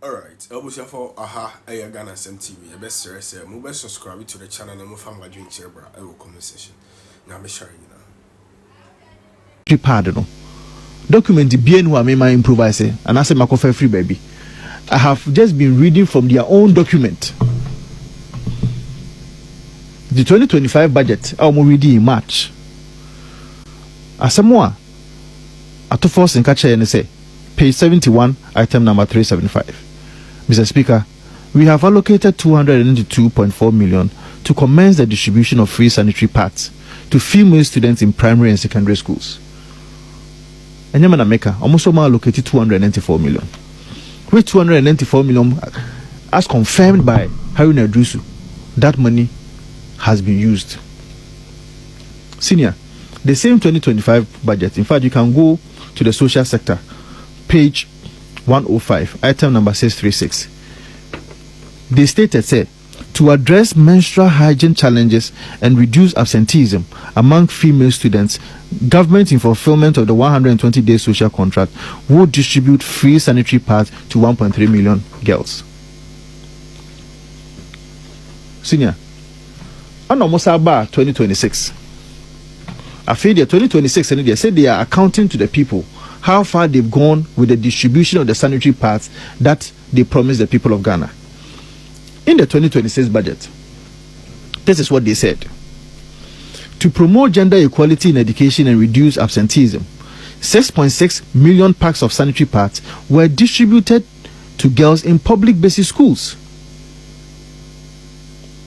Alright, Elbusia for aha, Ghana Asem TV. Your best sir, say, move subscribe to the channel and move from my drink chair, bra. I will conversation. Now, I'm sharing you now. Pardon. Document the bien who I may my improvise and I say my coffee free baby. I have just been reading from their own document. The 2025 budget, I'm reading in March. Asamoah, F0se in catch and say, page 71, item number 375. Mr. Speaker, we have allocated 292.4 million to commence the distribution of free sanitary pads to female students in primary and secondary schools. And Yamanameka almost allocated 294 million. With 294 million, as confirmed by Haruna Drusu, that money has been used. Senior, the same 2025 budget, in fact, you can go to the social sector, page 105, item number 636. They stated, said, to address menstrual hygiene challenges and reduce absenteeism among female students, government in fulfillment of the 120-day social contract will distribute free sanitary pads to 1.3 million girls. Senior, and almost about 2026. I feel the 2026 and they said they are accounting to the people how far they've gone with the distribution of the sanitary pads that they promised the people of Ghana. In the 2026 budget, this is what they said. To promote gender equality in education and reduce absenteeism, 6.6 million packs of sanitary pads were distributed to girls in public basic schools.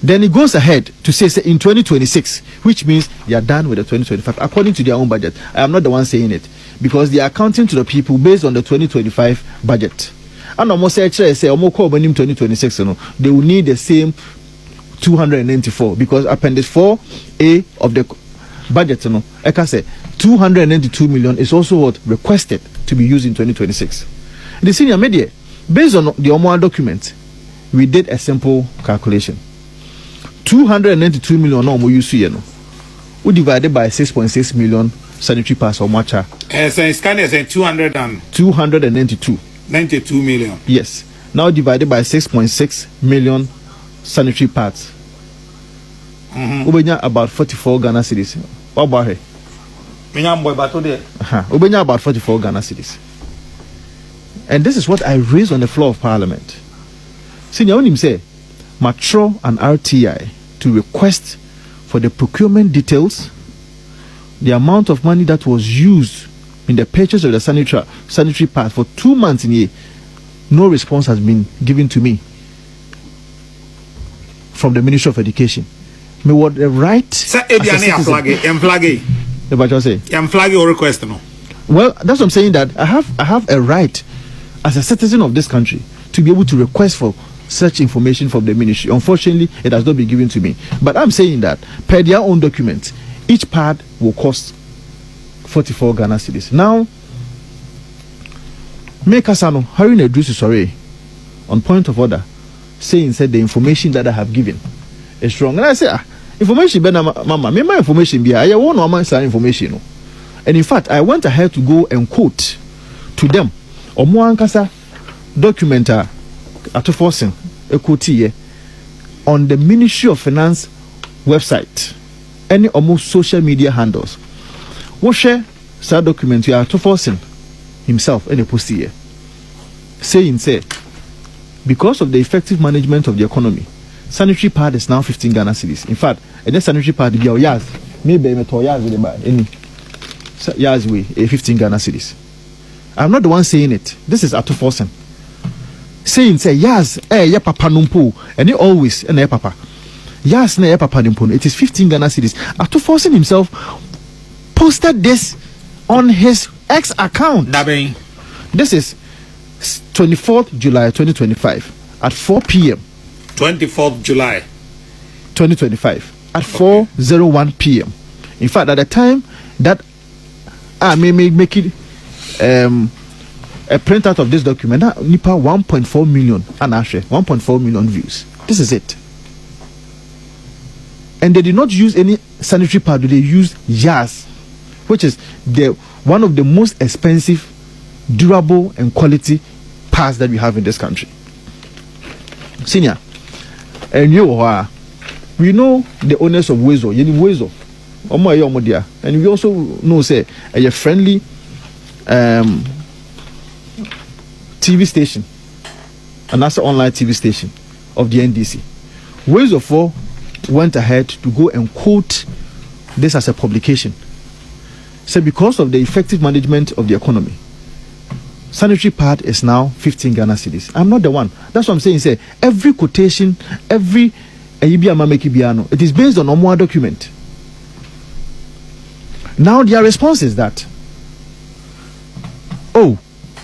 Then it goes ahead to say in 2026, which means they are done with the 2025 according to their own budget. I am not the one saying it, because they are accounting to the people based on the 2025 budget. And almost say 2026, they will need the same 294, because appendix 4A of the budget, I can say 292 million is also what requested to be used in 2026. The senior media, based on the Omoa document, we did a simple calculation. 292 million no more use we divided by 6.6 million sanitary pads or matcha. Scan is 292. 92 million. Yes. Now divided by 6.6 million sanitary pads. Ubenya about 44 Ghana cedis. What about her? Ubenya about 44 Ghana cedis. And this is what I raised on the floor of Parliament. Senior him say, Matro and RTI to request for the procurement details, the amount of money that was used in the purchase of the sanitary pads for 2 months in a year. No response has been given to me from the Ministry of Education. Me what the right? Request no. Well, that's what I'm saying, that I have a right as a citizen of this country to be able to request for such information from the ministry. Unfortunately, it has not been given to me. But I'm saying that per their own document, each pad will cost 44 Ghana cedis. Now, make us Haruna Drusu sorry on point of order, saying said the information that I have given is wrong. And I say, information be mama, me my information be I want no answer information. And in fact, I went ahead to go and quote to them Omo ankasa document F0se equity on the Ministry of Finance website, any almost social media handles. What share that document you are F0se himself and a post here saying say because of the effective management of the economy, sanitary pad is now 15 Ghana cedis. In fact, and the sanitary pad be yaz maybe me to yaz with the any yaz way 15 Ghana cedis. I'm not the one saying it. This is F0se saying say yes ya papa numpo and he always and papa yes na papa numpo. It is 15 Ghana cedis. F0se himself posted this on his X account. This is 24th July 2025 at 4 p.m. 24th July 2025 at 4:01 p.m. In fact, at the time that I may make it a printout of this document, nipa 1.4 million and actually 1.4 million views. This is it. And they did not use any sanitary pad, they used Yaz, which is one of the most expensive, durable and quality pads that we have in this country. Senior, and you are, we know the owners of Wezo, and we also know, say, a friendly TV station, another online TV station of the NDC. Wezo 4 went ahead to go and quote this as a publication. So because of the effective management of the economy, sanitary pad is now 15 Ghana cedis. I'm not the one. That's what I'm saying. Say every quotation, every it is based on a more document. Now their response is that, oh,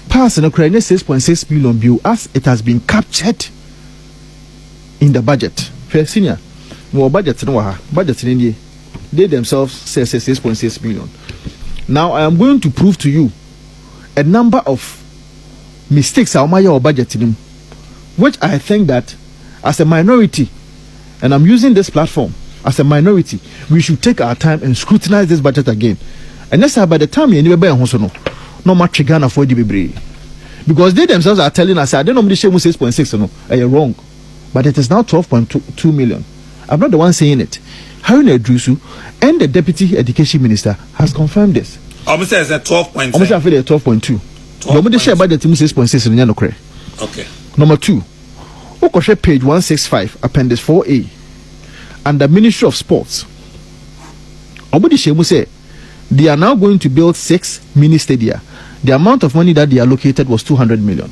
pass in Ukraine 6.6 billion bill as it has been captured in the budget. Fair senior, more budget in India. They themselves say 6.6 million. Now I am going to prove to you a number of mistakes are my budget in them, which I think that as a minority, and I'm using this platform as a minority, we should take our time and scrutinize this budget again. And that's how by the time you anywhere no much Ghana for the because they themselves are telling us I don't know the shame 6.6 no, you're wrong, but it is now 12.2 million. I'm not the one saying it. Haruna Drusu and the deputy education minister has confirmed this. Almost says at 12.2. Almost I feel 12.2. The share budget 6.6 in Yanokre. Okay. Number 2. Okoshe page 165, appendix 4A, and the Ministry of Sports. Obodi Shemu say they are now going to build 6 mini stadia. The amount of money that they allocated was 200 million.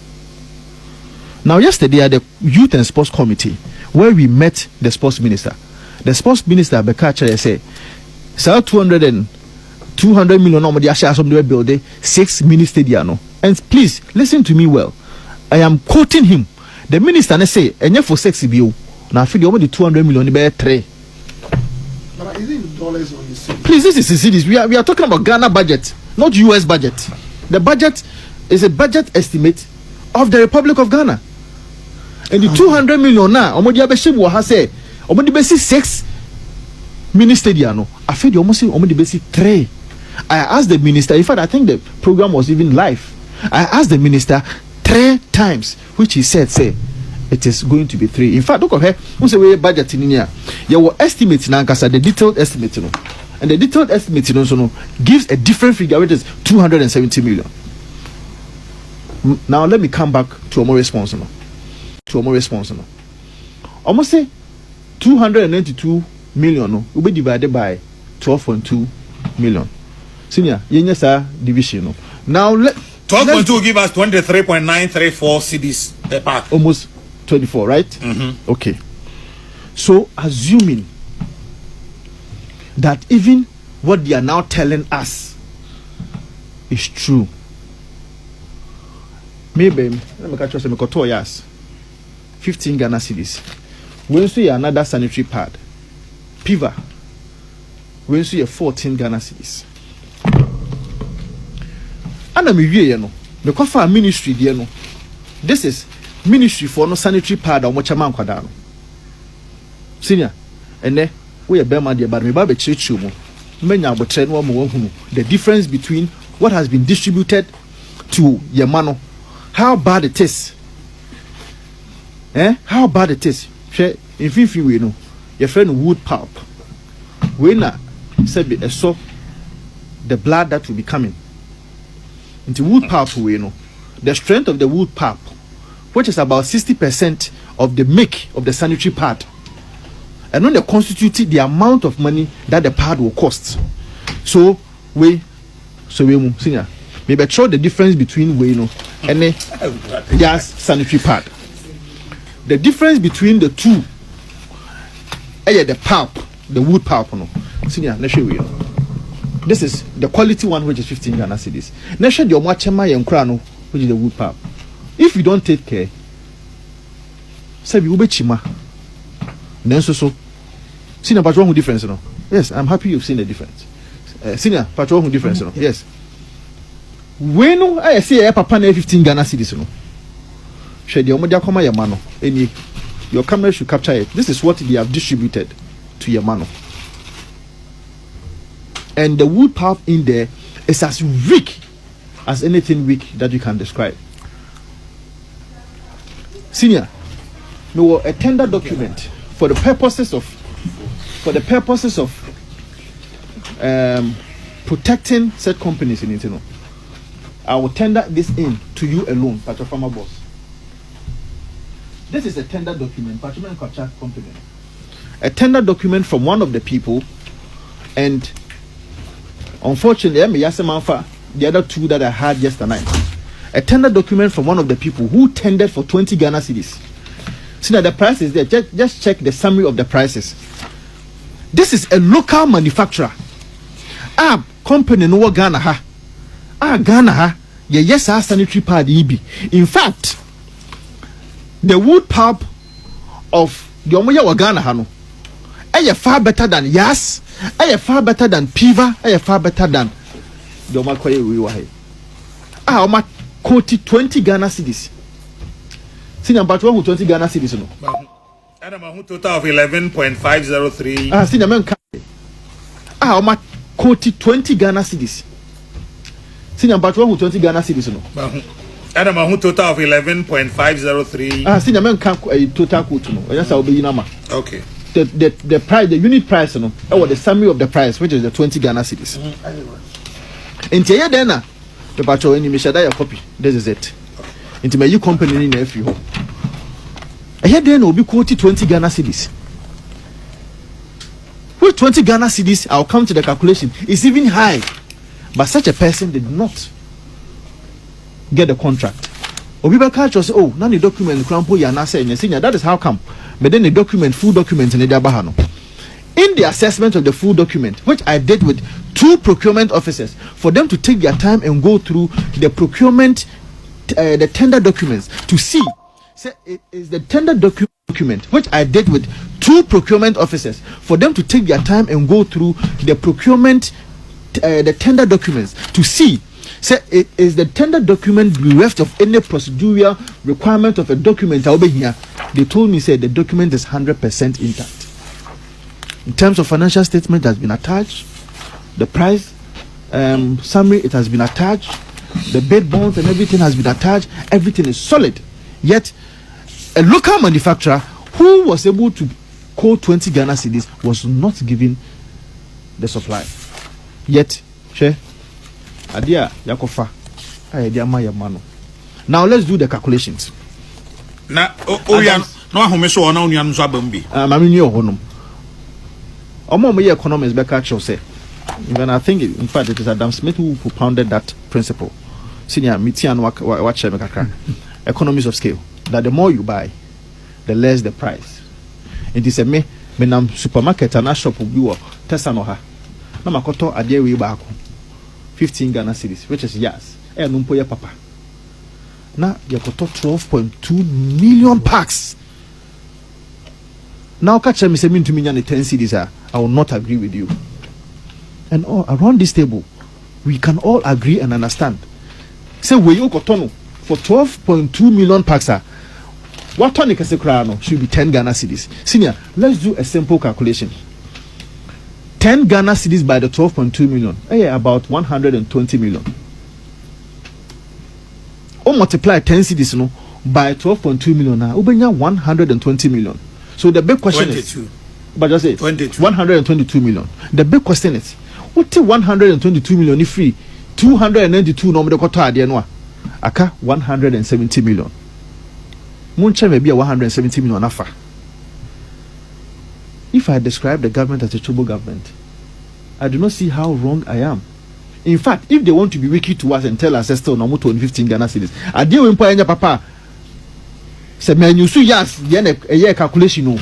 Now yesterday at the Youth and Sports Committee, where we met the sports minister, the sports minister Bekacha say, "Sir, 200 million normally somewhere building 6 mini stadia no." And please listen to me well. I am quoting him. The minister say, "Enye for 6 bill. Now I feel the only 200 million be 3." But is it dollars on the city? Please, this is cities. We are talking about Ghana budget, not US budget. The budget is a budget estimate of the Republic of Ghana. And the 200 million now, omodi abeshibu ha say, omodi besi 6 mini stadia no. I feel the almost omodi besi 3. I asked the minister, in fact I think the program was even live. I asked the minister 3 times, which he said, it is going to be 3. In fact, look at her, who say we budget in here. You will estimate now, because the detailed estimate, no. And the detailed estimate, no, gives a different figure, which is 270 million. Now let me come back to a more responsible. Almost say 292 million no, will be divided by 12.2 million. Senior, yes, division. No. Now let 12.2 give us 23.934 cedis per pack. Almost 24, right? Mm-hmm. Okay. So assuming that even what they are now telling us is true, maybe let me catch you some 2 years, 15 Ghana cedis. When you see another sanitary pad, Piva, when you see 14 Ghana cedis. And I'm here, no. The Kofa ministry, dear no. This is ministry for no sanitary pad or much amount kwadano. Senior, and then we are Bema dear, but me babe church you. Menya but train one more. The difference between what has been distributed to Yamano, how bad it is. How bad it is. If you know, your friend wood pulp. When I said be so the blood that will be coming. Into wood pulp, we know the strength of the wood pulp, which is about 60% of the make of the sanitary pad, and then they constitute the amount of money that the pad will cost. So we senior, maybe show the difference between we know and the gas sanitary pad. The difference between the two, the pulp, the wood pulp, no senior. Let's show you. This is the quality one, which is 15 Ghana cedis. Next, your machema yenkrano, which is the wood pulp. If you don't take care, say you be chima. Then so. Senior patron, who difference, no? Yes, I'm happy you've seen the difference. Senior patron, who difference, no? Yes. When I say papa na 15 Ghana cedis, no. Shade your media come your mano. Any your camera should capture it. This is what they have distributed to your mano. And the wood pulp in there is as weak as anything weak that you can describe. Senior, no a tender document for the purposes of protecting said companies in it, you know. I will tender this in to you alone, Patrick Farmer Boss. This is a tender document, Patrick Contract Company. A tender document from one of the people, and unfortunately, the other two that I had yesterday. A tender document from one of the people who tendered for 20 Ghana cedis. See that the price is there. Just check the summary of the prices. This is a local manufacturer. Company no Ghana ha. Ghana ha. Yes, sanitary pad EB. In fact, the wood pulp of the Omoya Ghana Hano. Far better than Yas. Far better than Piva. Far better than the Omakoye Wiwahe. Oma quoted 20 Ghana cedis. See about 20 Ghana cedis no. And total of 11.503. See the man. Oma quoted 20 Ghana cedis. See about 20 Ghana cedis no. And total of 11.503. See the man total quote no. Yes, I'll be number. Okay. The price, the unit price no. Or the summary of the price, which is the 20 Ghana cedis. Into here then the patro any me share copy. This is it. Into my company in the FU. Here then will be quoted 20 Ghana cedis. With 20 Ghana cedis, I'll come to the calculation. It's even high. But such a person did not get the contract. Obibaka say, oh, now the document crampo yana say that is how come. But then the document, full document in the Bahano. In the assessment of the full document, which I did with 2 procurement officers, for them to take their time and go through the procurement, the tender documents to see. Say it is the tender document, which I did with 2 procurement officers, for them to take their time and go through the procurement, the tender documents to see. Say it is the tender document bereft of any procedural requirement of a document. They told me, say the document is 100% intact. In terms of financial statement, has been attached. The price summary, it has been attached. The bid bonds and everything has been attached. Everything is solid. Yet, a local manufacturer who was able to quote 20 Ghana cedis was not given the supply. Yet, Adia Yakofa, now let's do the calculations. No, economics say. Even I think in fact it is Adam Smith who propounded that principle. Senior Mitian watch economies of scale. That the more you buy, the less the price. It is a me nam supermarket and a shop will be Tessanoha. Namakoto adie we back 15 Ghana cedis, which is yes. Numpoya papa. Now you got 12.2 million packs. Now catch me say to me 10 cedis. I will not agree with you. And all around this table, we can all agree and understand. Say we you kotono for 12.2 million packs. What tonic should be 10 Ghana cedis. Senior, let's do a simple calculation. 10 Ghana cedis by the 12.2 million, about 120 million. Or multiply 10 cedis by 12.2 million now, 120 million. So the big question 22. is, but just say 22. 122 million. The big question is, what is 122 million if free? 292 no the quota adienwa. Aka 170 million. Muncha may be a 170 million afa. If I describe the government as a trouble government, I do not see how wrong I am. In fact, if they want to be wicked to us and tell us still no more 15 Ghana cedis, I deal with papa. Say man you see yes, a year calculation no.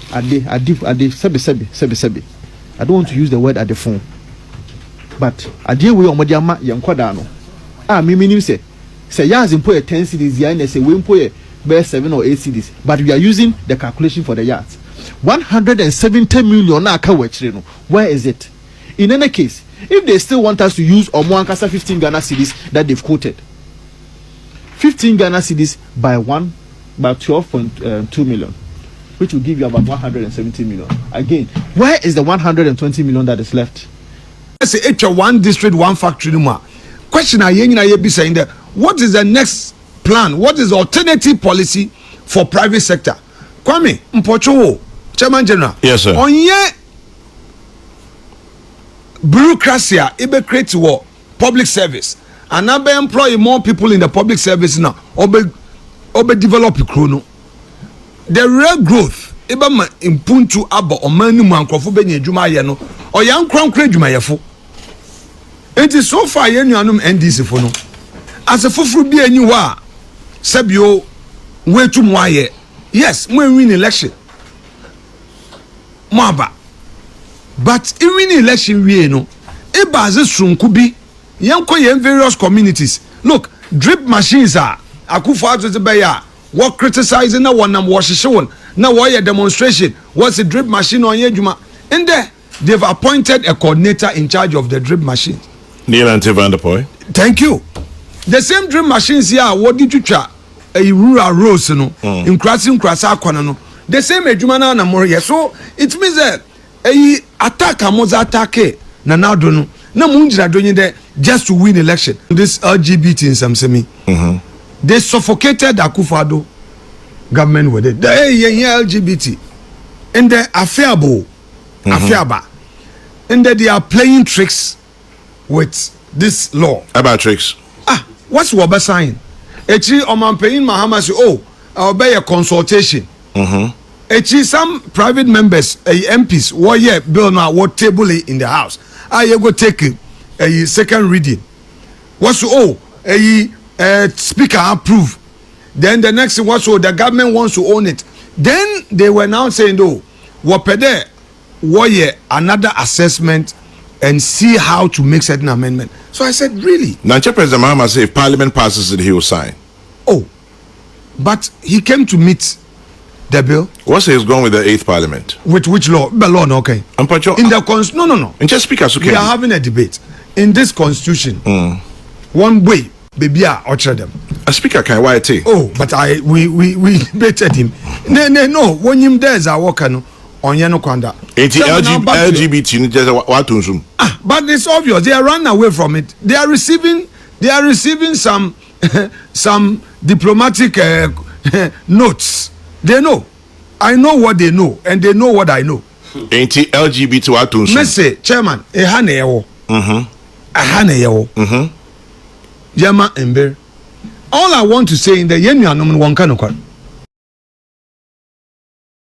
I sebi. I don't want to use the word at the phone. But I deal with omodiama yankwadano. Me meaning say yes employ 10 cedis ya and say we employ 7 or 8 cedis. But we are using the calculation for the yards. 170 million na aka wechire. Where is it? In any case, if they still want us to use Omoankasa 15 Ghana cedis that they've quoted, 15 Ghana cedis by 12.2 million, which will give you about 170 million. Again, where is the 120 million that is left? It's a one district, one factory. Question be saying that what is the next plan? What is the alternative policy for private sector? Kwame Mpocho, Chairman General. Yes, sir. Onye bureaucracy ebe create war public service and now employ more people in the public service now obe develop chrono. The real growth ebe ma impuntu abo omani mu ankrofo be nya adwuma ye no oya nkronkro adwuma yefo. Enti so far ye nuanum NDC fo no as a fufuru bi anyi ho a sebio wetu mu aye. Yes, we win election. Maba. But in win election we no e baze sunku bi yanko ye various communities. Look, drip machines are akufo atote be ya what criticizing na one am wahyehye won na wo ye demonstration what's a drip machine on ye dwuma. And there they've appointed a coordinator in charge of the drip machines. Neil and Vanderpoy. Thank you. The same drip machines here what did you try a rural roads no in crossing akwana no the same adwuma na more here. So it means that a attack amoza attack na nado no na munjira donye there just to win election. This LGBT in some semi they suffocated Akufo-Addo government with it. The LGBT and the affairable and that they are playing tricks with this law. About tricks. What's Waba sign? Echi Omanpein Mahama say, oh, I'll be a consultation. Echi some private members, MPs, what year bill now, what table in the house. You go take a second reading. What's a speaker approve. Then the next thing was the government wants to own it. Then they were now saying, oh, what pede, what year another assessment and see how to make certain amendment. So I said, really? Now, President Mahama said if Parliament passes it, he will sign. Oh, but he came to meet the bill. What's he's going with the 8th Parliament? With which law? The law, no, okay. In the no. And just speak as okay. We are having a debate in this constitution. One way, baby, I orchard them. A speaker can why it? Oh, but we debated him. No. When him there's a worker no. On Yano Kwanda. LGBT just what to zoom. But it's obvious they are running away from it. They are receiving some some diplomatic notes. They know. I know what they know, and they know what I know. LGBT what to zoom. Message, Chairman, a haneyo. A haneyo. Yama Ember. All I want to say in the Yenu one kind of